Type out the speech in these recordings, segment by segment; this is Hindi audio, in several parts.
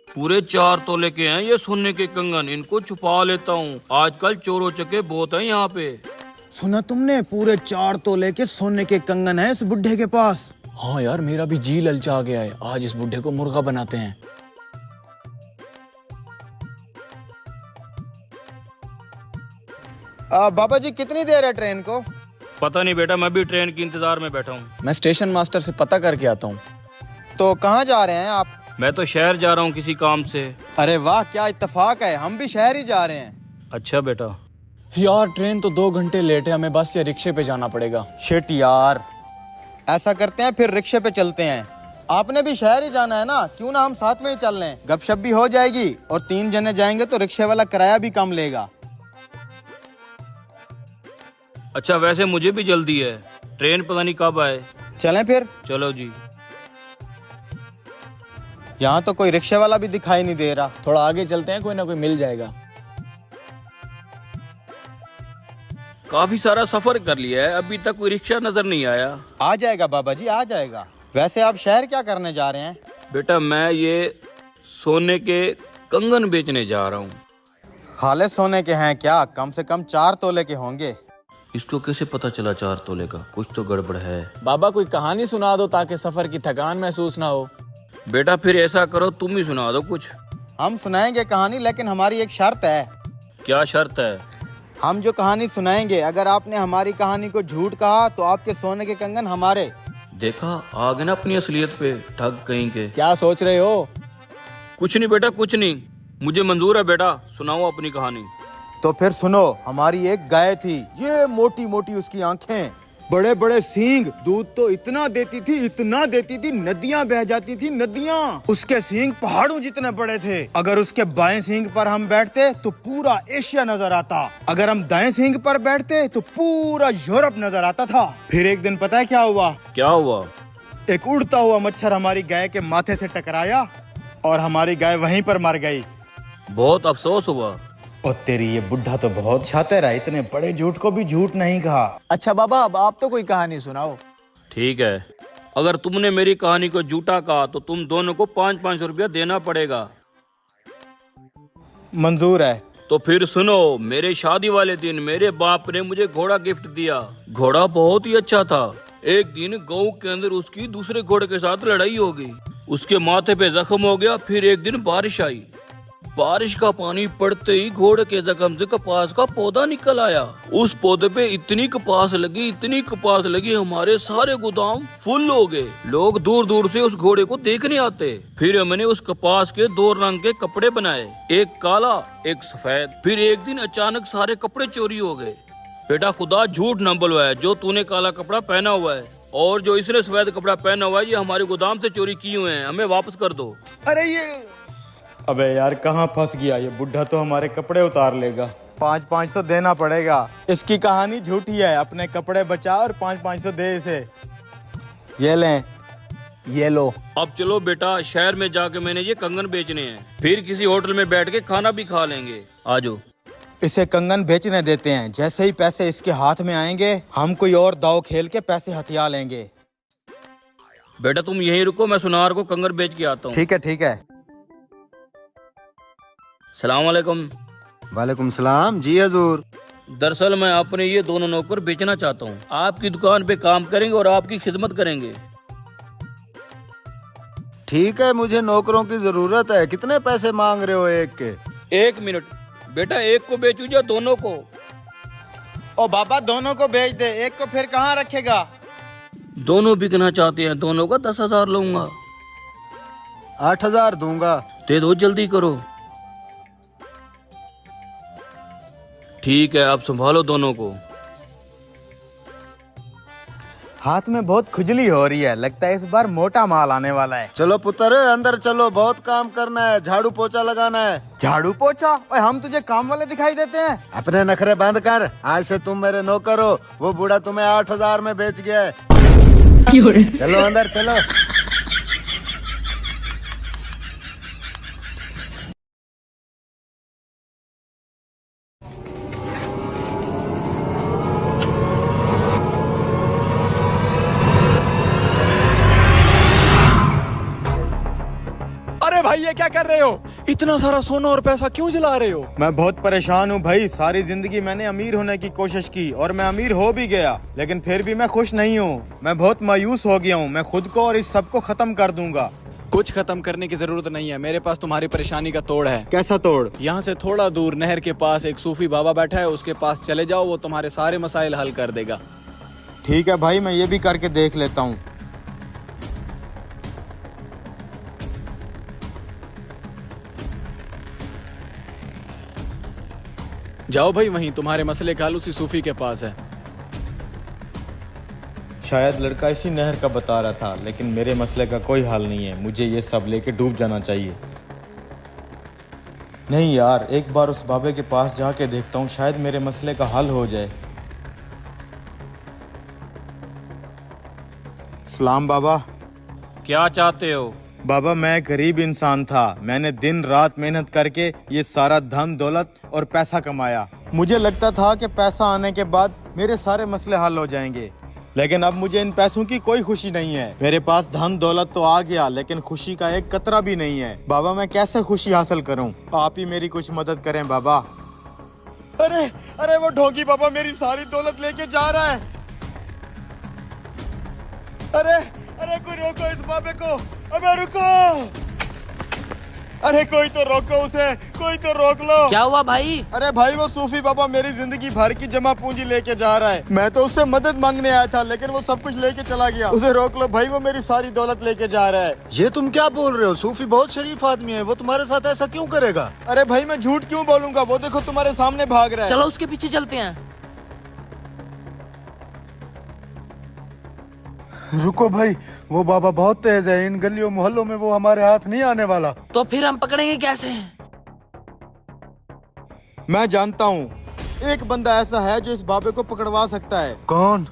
पूरे 4 तोले के हैं ये सोने के कंगन, इनको छुपा लेता हूँ। आजकल चोरों चके बहुत हैं यहाँ पे। सुना तुमने, पूरे 4 तोले के सोने के कंगन है इस बुढ़े के पास। हाँ यार, मेरा भी जी ललचा गया है। आज इस बुढ़े को मुर्गा बनाते हैं। बाबा जी कितनी देर है ट्रेन को? पता नहीं बेटा, मैं भी ट्रेन के इंतजार में बैठा हूँ। मैं स्टेशन मास्टर से पता करके आता हूँ। तो कहाँ जा रहे हैं आप? मैं तो शहर जा रहा हूँ किसी काम से। अरे वाह, क्या इत्तेफाक है, हम भी शहर ही जा रहे हैं। अच्छा बेटा। यार ट्रेन तो 2 घंटे लेट है, हमें बस या रिक्शे पे जाना पड़ेगा। शिट यार, ऐसा करते हैं फिर रिक्शे पे चलते हैं। आपने भी शहर ही जाना है ना, क्यों ना हम साथ में ही चल लें, गपशप भी हो जाएगी और 3 जने जाएंगे तो रिक्शे वाला किराया भी कम लेगा। अच्छा वैसे मुझे भी जल्दी है, ट्रेन पता नहीं कब आए। चलें फिर? चलो जी। यहाँ तो कोई रिक्शे वाला भी दिखाई नहीं दे रहा। थोड़ा आगे चलते हैं, कोई ना कोई मिल जाएगा। काफी सारा सफर कर लिया है, अभी तक कोई रिक्शा नजर नहीं आया। आ जाएगा बाबा जी, आ जाएगा। वैसे आप शहर क्या करने जा रहे हैं? बेटा मैं ये सोने के कंगन बेचने जा रहा हूँ। खाले सोने के हैं क्या? कम से कम 4 तोले के होंगे। इसको कैसे पता चला 4 तोले का? कुछ तो गड़बड़ है। बाबा कोई कहानी सुना दो ताकि सफर की थकान महसूस ना हो। बेटा फिर ऐसा करो, तुम ही सुना दो कुछ। हम सुनाएंगे कहानी, लेकिन हमारी एक शर्त है। क्या शर्त है? हम जो कहानी सुनाएंगे, अगर आपने हमारी कहानी को झूठ कहा तो आपके सोने के कंगन हमारे। देखा, आ गए ना अपनी असलियत पे, ठग कहीं के। क्या सोच रहे हो? कुछ नहीं बेटा, कुछ नहीं, मुझे मंजूर है। बेटा सुनाओ अपनी कहानी। तो फिर सुनो। हमारी एक गाय थी, ये मोटी मोटी उसकी आंखें, बड़े बड़े सींग, दूध तो इतना देती थी, इतना देती थी, नदियां बह जाती थी, नदियां। उसके सींग पहाड़ों जितने बड़े थे। अगर उसके बाएं सींग पर हम बैठते तो पूरा एशिया नजर आता, अगर हम दाएं सींग पर बैठते तो पूरा यूरोप नजर आता था। फिर एक दिन पता है क्या हुआ? क्या हुआ? एक उड़ता हुआ मच्छर हमारी गाय के माथे से टकराया और हमारी गाय वहीं पर मर गई। बहुत अफसोस हुआ। और तेरी ये बुढ़ा तो बहुत शातिर है, इतने बड़े झूठ को भी झूठ नहीं कहा। अच्छा बाबा, अब आप तो कोई कहानी सुनाओ। ठीक है, अगर तुमने मेरी कहानी को झूठा कहा तो तुम दोनों को 5-5 रुपया देना पड़ेगा। मंजूर है। तो फिर सुनो, मेरे शादी वाले दिन मेरे बाप ने मुझे घोड़ा गिफ्ट दिया। घोड़ा बहुत ही अच्छा था। एक दिन गांव के अंदर उसकी दूसरे घोड़े के साथ लड़ाई हो गई, उसके माथे पे जख्म हो गया। फिर एक दिन बारिश आई, बारिश का पानी पड़ते ही घोड़े के जख्म से कपास का पौधा निकल आया। उस पौधे पे इतनी कपास लगी, इतनी कपास लगी, हमारे सारे गोदाम फुल हो गए। लोग दूर दूर से उस घोड़े को देखने आते। फिर हमने उस कपास के 2 रंग के कपड़े बनाए, एक काला एक सफेद। फिर एक दिन अचानक सारे कपड़े चोरी हो गए। बेटा खुदा झूठ न बुलवाए, जो तूने काला कपड़ा पहना हुआ है और जो इसने सफेद कपड़ा पहना हुआ है, ये हमारे गोदाम से चोरी किए हुए हैं, हमें वापस कर दो। अरे ये, अबे यार कहाँ फंस गया ये बुढ़ा, तो हमारे कपड़े उतार लेगा। 500-500 देना पड़ेगा। इसकी कहानी झूठी है, अपने कपड़े बचा और 500-500 दे इसे। ये लें। ये लो। अब चलो बेटा, शहर में जाके मैंने ये कंगन बेचने हैं, फिर किसी होटल में बैठ के खाना भी खा लेंगे। आजो। इसे कंगन बेचने देते हैं, जैसे ही पैसे इसके हाथ में आएंगे हम कोई और दाव खेल के पैसे हथिया लेंगे। बेटा तुम यहीं रुको, मैं सुनार को कंगन बेच के आता हूँ। ठीक है ठीक है। सलाम वालेकुम। वालेकुम सलाम जी हजूर। दरअसल मैं अपने ये दोनों नौकर बेचना चाहता हूँ। आपकी दुकान पे काम करेंगे और आपकी खिदमत करेंगे। ठीक है, मुझे नौकरों की जरूरत है। कितने पैसे मांग रहे हो एक के? 1 मिनट बेटा, एक को बेचू या दोनों को? ओ बाबा, दोनों को बेच दे, एक को फिर कहाँ रखेगा? दोनों बिकना चाहते हैं, दोनों का 10,000 लूंगा। 8,000 दूंगा। दे दो, जल्दी करो। ठीक है, अब संभालो दोनों को। हाथ में बहुत खुजली हो रही है, लगता है इस बार मोटा माल आने वाला है। चलो पुत्र अंदर चलो, बहुत काम करना है, झाड़ू पोछा लगाना है। झाड़ू पोछा? ओए, हम तुझे काम वाले दिखाई देते हैं? अपने नखरे बंद कर, आज से तुम मेरे नौकर हो। वो बूढ़ा तुम्हें 8,000 में बेच गया है। चलो अंदर चलो। भाई ये क्या कर रहे हो? इतना सारा सोना और पैसा क्यों जला रहे हो? मैं बहुत परेशान हूँ भाई। सारी जिंदगी मैंने अमीर होने की कोशिश की और मैं अमीर हो भी गया, लेकिन फिर भी मैं खुश नहीं हूँ। मैं बहुत मायूस हो गया हूँ। मैं खुद को और इस सब को खत्म कर दूंगा। कुछ खत्म करने की जरूरत नहीं है, मेरे पास तुम्हारी परेशानी का तोड़ है। कैसा तोड़? यहाँ से थोड़ा दूर नहर के पास एक सूफी बाबा बैठा है, उसके पास चले जाओ, वो तुम्हारे सारे मसाइल हल कर देगा। ठीक है भाई, मैं ये भी करके देख लेता हूँ। जाओ भाई, वहीं तुम्हारे मसले का हल उसी सूफी के पास है। शायद लड़का इसी नहर का बता रहा था, लेकिन मेरे मसले का कोई हल नहीं है। मुझे ये सब लेके डूब जाना चाहिए। नहीं यार, एक बार उस बाबे के पास जाके देखता हूँ, शायद मेरे मसले का हल हो जाए। सलाम बाबा। क्या चाहते हो? बाबा, मैं गरीब इंसान था। मैंने दिन रात मेहनत करके ये सारा धन दौलत और पैसा कमाया। मुझे लगता था कि पैसा आने के बाद मेरे सारे मसले हल हो जाएंगे, लेकिन अब मुझे इन पैसों की कोई खुशी नहीं है। मेरे पास धन दौलत तो आ गया, लेकिन खुशी का एक कतरा भी नहीं है। बाबा, मैं कैसे खुशी हासिल करूं? आप ही मेरी कुछ मदद करें बाबा। अरे अरे, वो ढोंगी बाबा मेरी सारी दौलत लेके जा रहा है। अरे अरे, कोई रोको इस बाबे को। अबे रुको। अरे कोई तो रोको उसे, कोई तो रोक लो। क्या हुआ भाई? अरे भाई, वो सूफी बाबा मेरी जिंदगी भर की जमा पूंजी लेके जा रहा है। मैं तो उससे मदद मांगने आया था, लेकिन वो सब कुछ लेके चला गया। उसे रोक लो भाई, वो मेरी सारी दौलत लेके जा रहा है। ये तुम क्या बोल रहे हो? सूफी बहुत शरीफ आदमी है, वो तुम्हारे साथ ऐसा क्यों करेगा? अरे भाई, मैं झूठ क्यों बोलूंगा? वो देखो तुम्हारे सामने भाग रहा है। चलो उसके पीछे चलते हैं। रुको भाई, वो बाबा बहुत तेज है। इन गलियों मोहल्लों में वो हमारे हाथ नहीं आने वाला। तो फिर हम पकड़ेंगे कैसे? मैं जानता हूँ, एक बंदा ऐसा है जो इस बाबे को पकड़वा सकता है। कौन?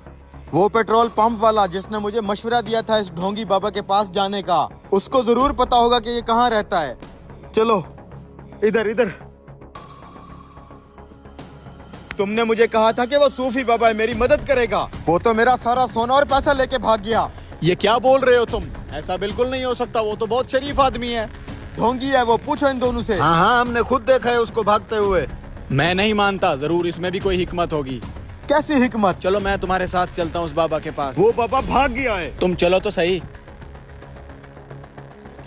वो पेट्रोल पंप वाला जिसने मुझे मशवरा दिया था इस ढोंगी बाबा के पास जाने का। उसको जरूर पता होगा कि ये कहाँ रहता है। चलो इधर इधर। तुमने मुझे कहा था कि वो सूफी बाबा है, मेरी मदद करेगा। वो तो मेरा सारा सोना और पैसा लेके भाग गया। ये क्या बोल रहे हो तुम? ऐसा बिल्कुल नहीं हो सकता, वो तो बहुत शरीफ आदमी है। ढोंगी है वो, पूछो इन दोनों से। हाँ हाँ, हमने खुद देखा है उसको भागते हुए। मैं नहीं मानता, जरूर इसमें भी कोई हिकमत होगी। कैसी हिकमत? चलो मैं तुम्हारे साथ चलता हूँ उस बाबा के पास। वो बाबा भाग गया है। तुम चलो तो सही।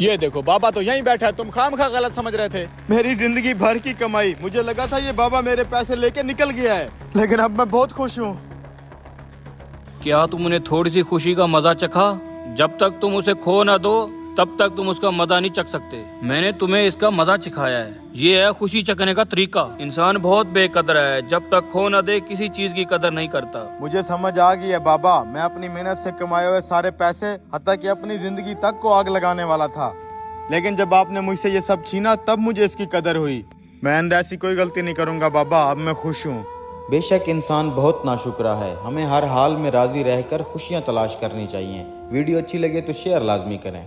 ये देखो, बाबा तो यहीं बैठा है, तुम खामखा गलत समझ रहे थे। मेरी जिंदगी भर की कमाई, मुझे लगा था ये बाबा मेरे पैसे लेके निकल गया है, लेकिन अब मैं बहुत खुश हूँ। क्या तुमने थोड़ी सी खुशी का मजा चखा? जब तक तुम उसे खो ना दो, तब तक तुम उसका मजा नहीं चख सकते। मैंने तुम्हें इसका मजा चिखाया है। ये है खुशी चखने का तरीका। इंसान बहुत बेकदर है, जब तक खो ना दे किसी चीज की कदर नहीं करता। मुझे समझ आ गई है बाबा। मैं अपनी मेहनत से कमाए हुए सारे पैसे, हत्ता कि अपनी जिंदगी तक को आग लगाने वाला था, लेकिन जब आपने मुझसे ये सब छीना तब मुझे इसकी कदर हुई। मैं आइंदा ऐसी कोई गलती नहीं करूंगा बाबा। अब मैं खुश हूँ। बेशक इंसान बहुत नाशुक्रा है, हमें हर हाल में राजी रहकर खुशियाँ तलाश करनी चाहिए। वीडियो अच्छी लगे तो शेयर लाजमी करें।